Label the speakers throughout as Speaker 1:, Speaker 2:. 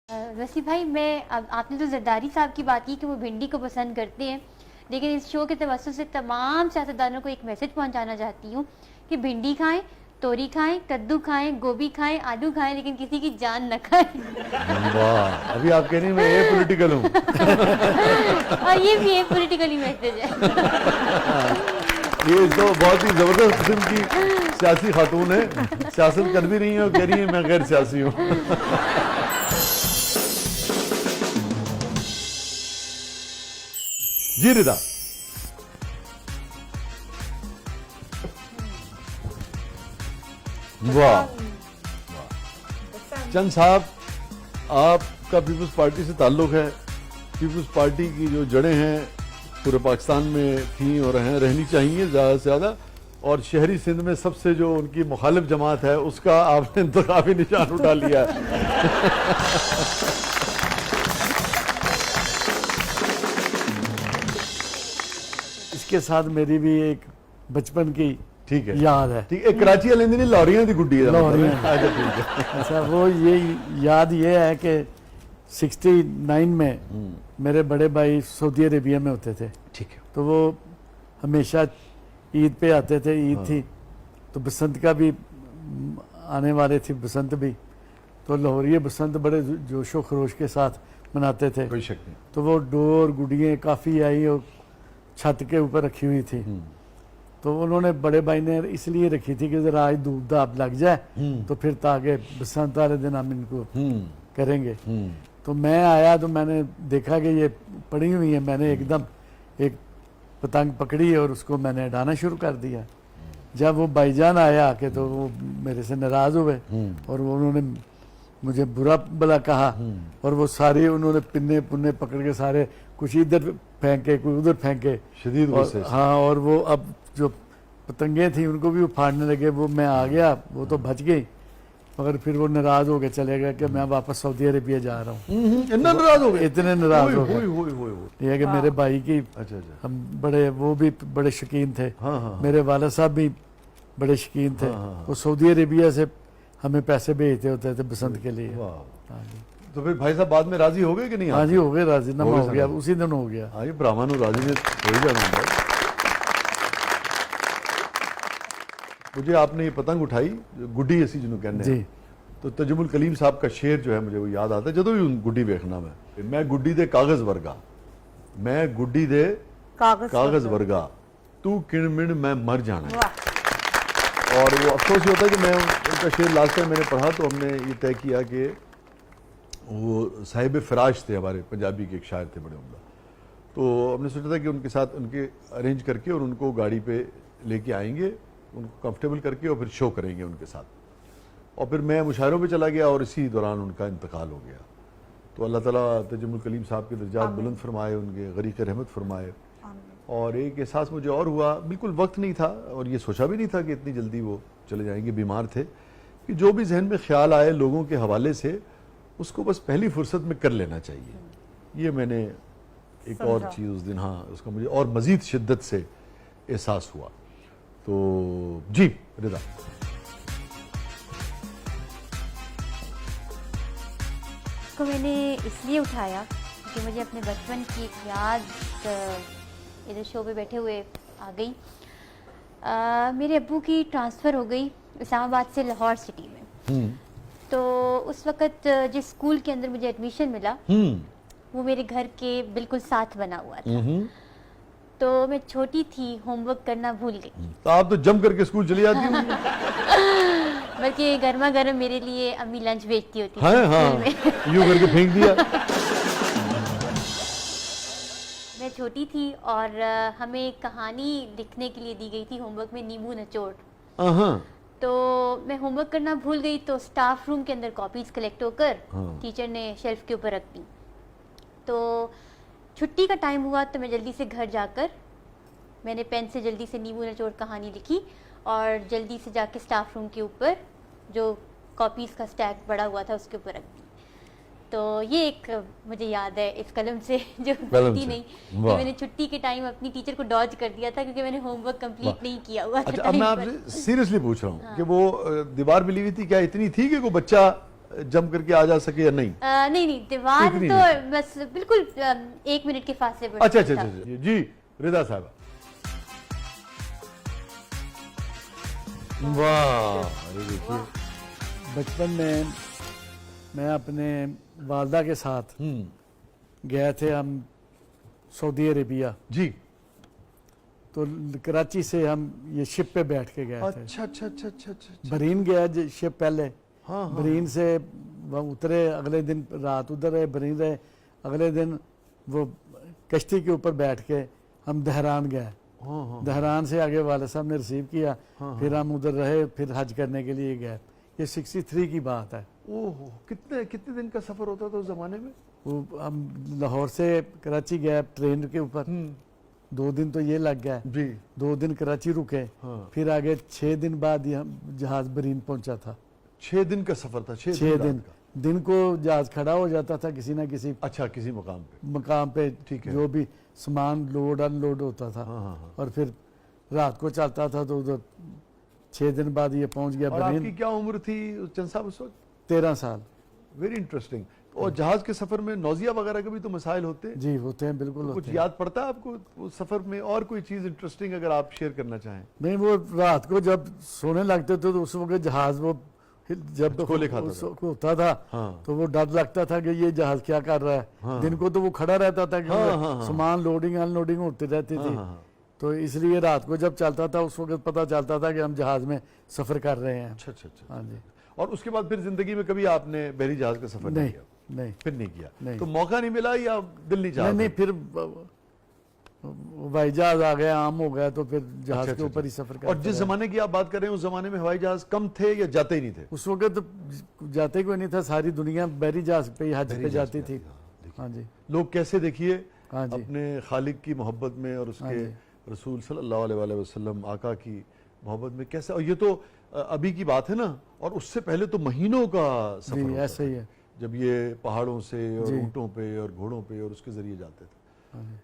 Speaker 1: وسیم بھائی، میں آپ نے تو زرداری صاحب کی بات کی کہ وہ بھنڈی کو پسند کرتے ہیں، لیکن اس شو کے توسط سے تمام سیاستدانوں کو ایک میسج پہنچانا چاہتی ہوں کہ بھنڈی کھائیں، توری کھائیں، کدو کھائیں، گوبھی کھائیں، آلو کھائیں، لیکن کسی کی جان نہ کھائیں۔
Speaker 2: واہ، ابھی آپ کہہ رہی ہیں میں اے پولیٹیکل ہوں۔
Speaker 1: اور یہ بھی ایک پولیٹیکلی میسج ہے۔
Speaker 2: یہ تو بہت ہی زبردست قسم کی سیاسی خاتون ہے، سیاست کر بھی رہی ہیں اور کہہ رہی ہیں میں غیر سیاسی ہوں۔ جی رضا، واہ، چند صاحب، آپ کا پیپلز پارٹی سے تعلق ہے، پیپلز پارٹی کی جو جڑیں ہیں پورے پاکستان میں تھیں اور رہنی چاہیے زیادہ سے زیادہ، اور شہری سندھ میں سب سے جو ان کی مخالف جماعت ہے اس کا آپ نے انتخابی نشان اٹھا لیا ہے۔
Speaker 3: اس کے ساتھ میری بھی ایک بچپن کی
Speaker 2: ٹھیک ہے،
Speaker 3: یاد ہے۔
Speaker 2: ٹھیک ہے، کراچی والے نہیں، لاہوریاں دی گڈی ہے۔
Speaker 3: لاہوریاں۔
Speaker 2: اچھا ٹھیک ہے۔
Speaker 3: اچھا، وہ یہ یاد یہ ہے کہ 69 میں میرے بڑے بھائی سعودی عربیہ میں ہوتے تھے،
Speaker 2: ٹھیک ہے،
Speaker 3: تو وہ ہمیشہ عید پہ آتے تھے، عید تھی تو بسنت کا بھی آنے والے تھی، بسنت بھی، تو لاہوریے بسنت بڑے جوش و خروش کے ساتھ مناتے تھے۔
Speaker 2: کوئی شک نہیں۔
Speaker 3: تو وہ ڈور گڈیاں کافی آئی اور چھت کے اوپر رکھی ہوئی تھی، تو انہوں نے بڑے بھائی نے اس لیے رکھی تھی کہ ذرا آج دھوپ دھاپ لگ جائے تو پھر تاکہ بسنت والے دن ہم ان کو کریں گے۔ تو میں آیا تو میں نے دیکھا کہ یہ پڑی ہوئی ہیں، میں نے ایک دم ایک پتنگ پکڑی اور اس کو میں نے اڑانا شروع کر دیا۔ جب وہ بھائی جان آیا کہ تو وہ میرے سے ناراض ہوئے اور انہوں نے مجھے برا بلا کہا، اور وہ سارے انہوں نے پنے پنے پکڑ کے سارے کچھ ادھر پھینکے کوئی ادھر پھینکے،
Speaker 2: شدید غصے سے۔
Speaker 3: ہاں، اور وہ اب جو پتنگیں تھیں ان کو بھی وہ پھاڑنے لگے، وہ میں آ گیا، وہ تو بچ گئی، مگر پھر وہ ناراض ہو کے چلے گئے کہ میں واپس سعودی عربیہ جا رہا ہوں۔
Speaker 2: اتنا ناراض ہو گئے؟
Speaker 3: اتنے ناراض ہو گئے۔
Speaker 2: ہوئے۔
Speaker 3: یہ ہے کہ میرے بھائی کی
Speaker 2: اچھا اچھا،
Speaker 3: ہم بڑے، وہ بھی بڑے شوقین تھے،
Speaker 2: ہاں ہاں،
Speaker 3: میرے والد صاحب بھی بڑے شوقین تھے، وہ سعودی عربیہ سے ہمیں پیسے بھیجتے ہوتے تھے بسنت کے لیے۔
Speaker 2: واہ۔
Speaker 3: ہاں جی،
Speaker 2: تو پھر بھائی صاحب بعد میں راضی ہو گئے کہ نہیں؟
Speaker 3: ہاں جی، ہو گئے راضی نامہ ہو گیا،
Speaker 2: سنا۔
Speaker 3: اسی دن ہو گیا۔
Speaker 2: ہاں، یہ برہمن راضی نے ہو ہی جانا ہے۔ مجھے آپ نے یہ پتنگ اٹھائی، گڈی ایسی جنہوں کہنے
Speaker 3: جی،
Speaker 2: ہیں، تو تجم الکلیم صاحب کا شعر جو ہے مجھے وہ یاد آتا ہے جدو بھی گڈی ویکھنا میں گڈی دے کاغذ ورگا، میں گڈی دے کاغذ ورگا، تو کن من میں مر جانا ہے۔ اور وہ افسوس یہ ہوتا ہے کہ میں ان کا شعر لاسٹ ٹائم میں نے پڑھا تو ہم نے یہ طے کیا کہ وہ صاحب فراش تھے، ہمارے پنجابی کے ایک شاعر تھے بڑے عمدہ، تو ہم نے سوچا تھا کہ ان کے ساتھ ان کے ارینج کر کے اور ان کو گاڑی پہ لے کے آئیں گے، ان کو کمفرٹیبل کر کے اور پھر شو کریں گے ان کے ساتھ۔ اور پھر میں مشاعروں پہ چلا گیا اور اسی دوران ان کا انتقال ہو گیا۔ تو اللہ تعالیٰ تجم الکلیم صاحب کے درجات بلند فرمائے، ان کے غریق رحمت فرمائے۔ اور ایک احساس مجھے اور ہوا، بالکل وقت نہیں تھا اور یہ سوچا بھی نہیں تھا کہ اتنی جلدی وہ چلے جائیں گے، بیمار تھے، کہ جو بھی ذہن میں خیال آئے لوگوں کے حوالے سے اس کو بس پہلی فرصت میں کر لینا چاہیے۔ یہ میں نے ایک اور چیز اس دن، ہاں، اس کا مجھے اور مزید شدت سے احساس ہوا۔ تو جی رضا،
Speaker 1: اس کو میں نے اس لیے اٹھایا کہ مجھے اپنے بچپن کی ایک یاد ادھر شو پہ بیٹھے ہوئے آ گئی۔ میرے ابو کی ٹرانسفر ہو گئی اسلام آباد سے لاہور سٹی میں، تو اس وقت جس اسکول کے اندر مجھے ایڈمیشن ملا وہ میرے گھر کے بالکل ساتھ بنا ہوا تھا، تو میں چھوٹی تھی، ہوم ورک کرنا بھول گئی،
Speaker 2: تو آپ تو جم کر کے اسکول چلی جاتی ہوں۔
Speaker 1: بلکہ گرما گرم میرے لیے امی لنچ بھیجتی ہوتی
Speaker 2: ہاں
Speaker 1: تھی
Speaker 2: ہاں،
Speaker 1: اسکول میں۔
Speaker 2: یوں کر کے پھینک دیا۔
Speaker 1: میں چھوٹی تھی اور ہمیں ایک کہانی لکھنے کے لیے دی گئی تھی ہوم ورک میں، نیمبو نچوڑ، تو میں ہوم ورک کرنا بھول گئی، تو سٹاف روم کے اندر کاپیز کلیکٹ ہو کر ٹیچر نے شیلف کے اوپر رکھ دی، تو چھٹی کا ٹائم ہوا تو میں جلدی سے گھر جا کر میں نے پین سے جلدی سے نیمبو نچوڑ کہانی لکھی اور جلدی سے جا کے سٹاف روم کے اوپر جو کاپیز کا سٹیک بڑا ہوا تھا اس کے اوپر رکھ دی۔ تو یہ ایک مجھے یاد ہے اس قلم سے جو غلطی نہیں کہ میں نے چھٹی کے ٹائم اپنی ٹیچر کو ڈاج کر دیا تھا کیونکہ میں نے ہوم ورک کمپلیٹ نہیں کیا ہوا تھا۔
Speaker 2: اچھا، اب میں آپ سے سیریسلی پوچھ رہا ہوں کہ وہ دیوار ملی ہوئی تھی کیا اتنی تھی کہ کوئی بچہ جم کر کے آ جا سکے یا نہیں؟
Speaker 1: نہیں دیوار تو بس بالکل 1 منٹ کے فاصلے پر.
Speaker 2: اچھا اچھا اچھا جی رضا صاحبہ. واہ دیکھیے
Speaker 3: بچپن میں میں اپنے والدہ کے ساتھ گئے تھے ہم سعودی عربیہ
Speaker 2: جی.
Speaker 3: تو کراچی سے ہم یہ شپ پہ بیٹھ کے گئے تھے.
Speaker 2: اچھا اچھا اچھا اچھا اچھا.
Speaker 3: برین گیا شپ پہلے.
Speaker 2: ہاں
Speaker 3: برین سے اترے, اگلے دن رات ادھر رہے, برین رہے, اگلے دن وہ کشتی کے اوپر بیٹھ کے ہم دہران گئے. دہران سے آگے والد صاحب نے ریسیو کیا, پھر ہم ادھر رہے, پھر حج کرنے کے لیے گئے. یہ 63 کی بات ہے.
Speaker 2: اوہ کتنے دن کا سفر ہوتا تھا اس زمانے میں؟
Speaker 3: وہ ہم لاہور سے کراچی گئے ٹرین کے اوپر, 2 دن تو یہ لگ گئے
Speaker 2: جی.
Speaker 3: 2 دن کراچی رکے, پھر آگے 6 دن بعد یہ جہاز برین پہنچا تھا.
Speaker 2: 6 دن کا سفر تھا.
Speaker 3: 6 دن کو جہاز کھڑا ہو جاتا تھا کسی نہ کسی
Speaker 2: اچھا کسی
Speaker 3: مقام پہ,
Speaker 2: ٹھیک ہے,
Speaker 3: جو بھی سامان لوڈ ان لوڈ ہوتا تھا, اور پھر رات کو چلتا تھا. تو 6 دن بعد یہ پہنچ گیا
Speaker 2: اور آپ
Speaker 3: برین.
Speaker 2: کی کیا عمر تھی چند صاحب اس وقت؟
Speaker 3: 13 سال.
Speaker 2: Very interesting. اور جہاز کے سفر میں نوزیہ وغیرہ کے بھی تو مسائل ہوتے ہیں؟
Speaker 3: جی ہوتے ہیں, بالکل ہوتے ہیں.
Speaker 2: کچھ یاد پڑتا ہے آپ کو اس سفر میں؟ اور کوئی چیز انٹرسٹنگ اگر آپ شیئر کرنا چاہیں؟
Speaker 3: نہیں, وہ رات کو جب سونے لگتے تھے تو اس وقت جہاز وہ جب ہوتا تھا تو وہ ڈر لگتا تھا کہ یہ جہاز کیا کر رہا ہے. دن کو تو وہ کھڑا رہتا تھا کہ سامان لوڈنگ ان لوڈنگ ہوتی رہتی تھی, تو اس لیے رات کو جب چلتا تھا اس وقت پتہ چلتا تھا کہ ہم جہاز میں سفر کر رہے ہیں.
Speaker 2: اچھا اچھا اچھا.
Speaker 3: ہاں جی.
Speaker 2: اور اس کے بعد پھر زندگی میں کبھی آپ نے بحری جہاز کا سفر نہیں کیا؟
Speaker 3: نہیں
Speaker 2: پھر نہیں کیا تو موقع نہیں ملا یا دل نہیں چاہا؟
Speaker 3: نہیں, پھر ہوائی جہاز آ گیا, عام ہو گیا, تو پھر جہاز کے اوپر ہی سفر کرتے.
Speaker 2: اور جس زمانے کی آپ بات کر رہے ہیں اس زمانے میں ہوائی جہاز کم تھے یا جاتے ہی نہیں تھے؟
Speaker 3: اس وقت جاتے کوئی نہیں تھا, ساری دنیا بحری جہاز پہ ہی حج پہ جاتی تھی. ہاں جی.
Speaker 2: لوگ کیسے دیکھیے اپنے خالق کی محبت میں اور اس کے رسول صلی اللہ علیہ وآلہ وسلم آقا کی محبت میں کیسے. اور یہ تو ابھی کی بات ہے نا, اور اس سے پہلے تو مہینوں کا سفر ہوتا
Speaker 3: ایسا ہی ہے,
Speaker 2: جب یہ پہاڑوں سے اور اونٹوں پہ اور گھوڑوں پہ اور اس کے ذریعے جاتے تھے.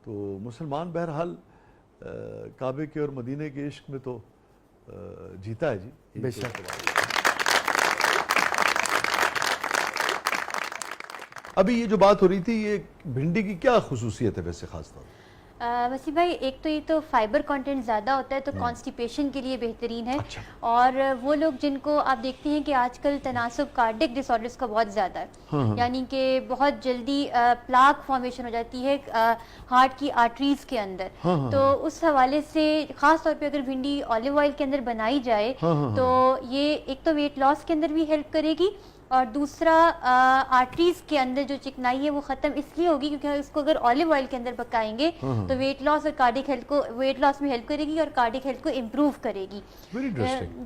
Speaker 2: تو مسلمان بہرحال کعبے کے اور مدینے کے عشق میں تو جیتا ہے جی.
Speaker 3: بے شک.
Speaker 2: ابھی یہ جو بات ہو رہی تھی, یہ بھنڈی کی کیا خصوصیت ہے ویسے خاص طور پر؟
Speaker 1: وسیم بھائی, ایک تو یہ تو فائبر کنٹینٹ زیادہ ہوتا ہے تو کانسٹیپیشن کے لیے بہترین ہے. اور وہ لوگ جن کو آپ دیکھتے ہیں کہ آج کل تناسب کارڈک ڈس آرڈرز کا بہت زیادہ ہے, یعنی کہ بہت جلدی پلاک فارمیشن ہو جاتی ہے ہارٹ کی آرٹریز کے اندر, تو اس حوالے سے خاص طور پہ اگر بھنڈی آلیو آئل کے اندر بنائی جائے تو یہ ایک تو ویٹ لاس کے اندر بھی ہیلپ کرے گی, اور دوسرا آرٹریز کے اندر جو چکنائی ہے وہ ختم اس لیے ہوگی کیونکہ اس کو اگر آلیو آئل کے اندر پکائیں گے تو ویٹ لاس اور کارڈک ہیلتھ کو, ویٹ لاس میں ہیلپ کرے گی اور کارڈک ہیلتھ کو امپروو کرے گی.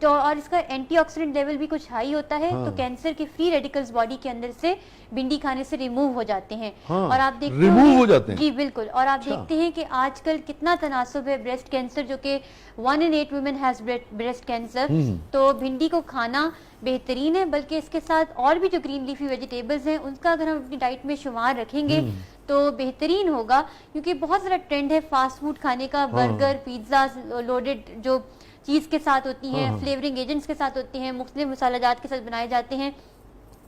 Speaker 1: اور اس کا اینٹی آکسیڈنٹ لیول بھی کچھ ہائی ہوتا ہے, تو کینسر کے فری ریڈیکلز باڈی کے اندر سے بھنڈی کھانے سے ریموو ہو جاتے ہیں. اور آپ دیکھتے ہیں جی بالکل, اور آپ دیکھتے ہیں کہ آج کل کتنا تناسب ہے بریسٹ کینسر, جو کہ 1 in 8 women has breast cancer. تو بھنڈی کو کھانا بہترین ہے, بلکہ اس کے ساتھ اور بھی جو گرین لیفی ویجیٹیبلز ہیں ان کا اگر ہم اپنی ڈائٹ میں شمار رکھیں گے تو بہترین ہوگا, کیونکہ بہت سارا ٹرینڈ ہے فاسٹ فوڈ کھانے کا, برگر, پیزا لوڈڈ جو چیز کے ساتھ ہوتی ہیں, فلیورنگ ایجنٹس کے ساتھ ہوتی ہیں, مختلف مسالہ جات کے ساتھ بنائے جاتے ہیں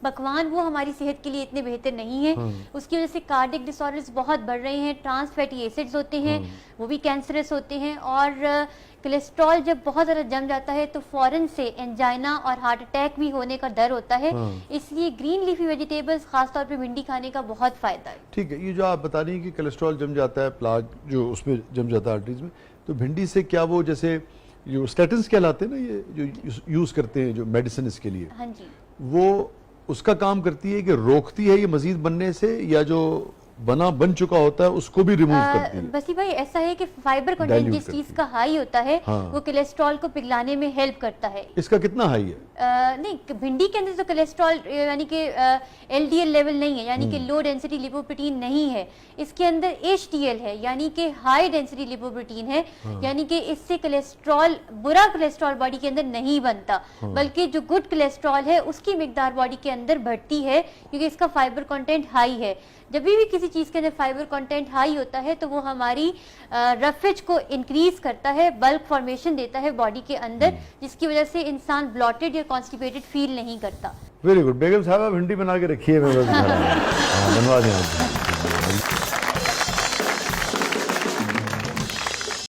Speaker 1: پکوان, وہ ہماری صحت کے لیے اتنے بہتر نہیں ہیں. اس کی وجہ سے کارڈک ڈس آرڈرز بہت بڑھ رہے ہیں, ٹرانس فیٹی ایسڈز ہوتے ہیں وہ بھی کینسرس ہوتے ہیں, اور کولیسٹرول جب بہت زیادہ جم جاتا ہے تو فوراً سے انجائنا اور ہارٹ اٹیک بھی ہونے کا ڈر ہوتا ہے. اس لیے گرین لیفی ویجیٹیبلز خاص طور پہ بھنڈی کھانے کا بہت فائدہ ہے.
Speaker 2: ٹھیک ہے, یہ جو آپ بتا رہی ہیں کہ کولیسٹرول جم جاتا ہے, پلاک جو اس میں جم جاتا ہے آرٹریز میں, تو بھنڈی سے کیا وہ جیسے جو اسٹیٹنز کہلاتے ہیں نا, یہ جو یوز کرتے ہیں جو میڈیسن اس کے لیے,
Speaker 1: ہاں جی,
Speaker 2: وہ اس کا کام کرتی ہے کہ روکتی ہے یہ مزید بننے سے, یا جو بن چکا ہوتا ہے اس کو بھی ریموو کرتی ہے؟
Speaker 1: بسی بھائی ایسا ہے کہ فائبر کنٹینٹ جس چیز کا ہائی ہوتا ہے وہ کولیسٹرول کو پگھلانے میں ہیلپ کرتا ہے.
Speaker 2: اس کا کتنا ہائی ہے؟
Speaker 1: نہیں, بھنڈی کے اندر تو کولیسٹرول یعنی کہ ایل ڈی ایل لیول نہیں ہے, یعنی کہ لو ڈینسٹی لیپوپروٹین نہیں ہے. اس کے اندر ایچ ڈی ایل ہے, یعنی کہ ہائی ڈینسٹی لیپوپروٹین ہے, یعنی کہ اس سے کولیسٹرول, برا کولیسٹرول باڈی کے اندر نہیں بنتا, بلکہ جو گڈ کولیسٹرول ہے اس کی مقدار باڈی کے اندر بڑھتی ہے, کیونکہ اس کا فائبر کنٹینٹ ہائی ہے. جب بھی کسی سی چیز کے اندر فائبر کنٹینٹ ہائی ہوتا ہے تو وہ ہماری رفج کو انکریز کرتا ہے, بلک فارمیشن دیتا ہے باڈی کے اندر, جس کی وجہ سے انسان بلوٹڈ یا کانسٹیپیٹڈ فیل نہیں کرتا.
Speaker 2: Very good. بیگم صاحبہ بھنڈی بنا کے رکھیے, میں بس بنوا دیں آپ.